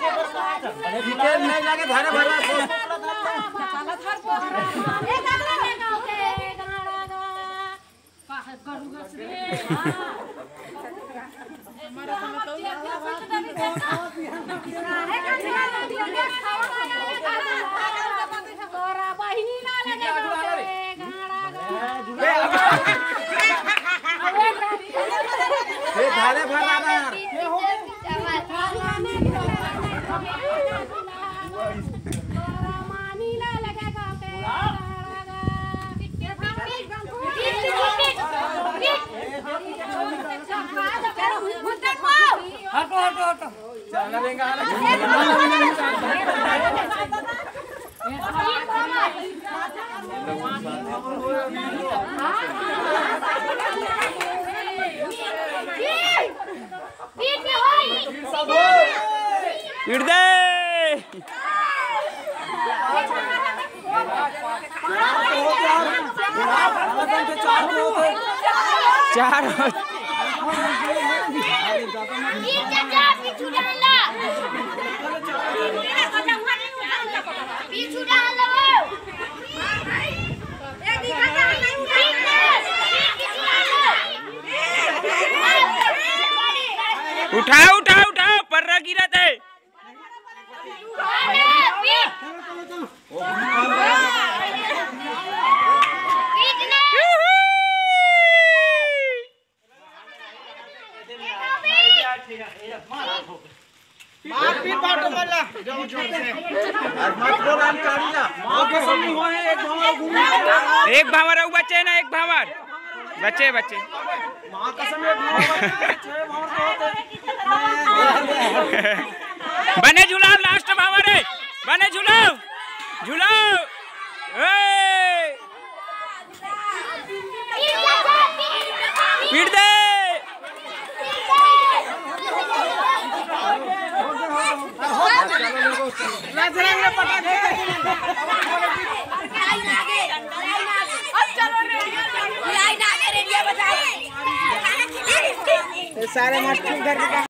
नहीं लगे धारे भरा धारे भरा हटो हटो हटो पीट दे चार उठाओ उठाओ उठाओ पर्रा गिरा थे एक भावर बच्चे ना एक भावर बच्चे बच्चे बने झुलाओ लास्ट भावर है बने झुलाओ झुलाओ पीट दे सारे मस्ती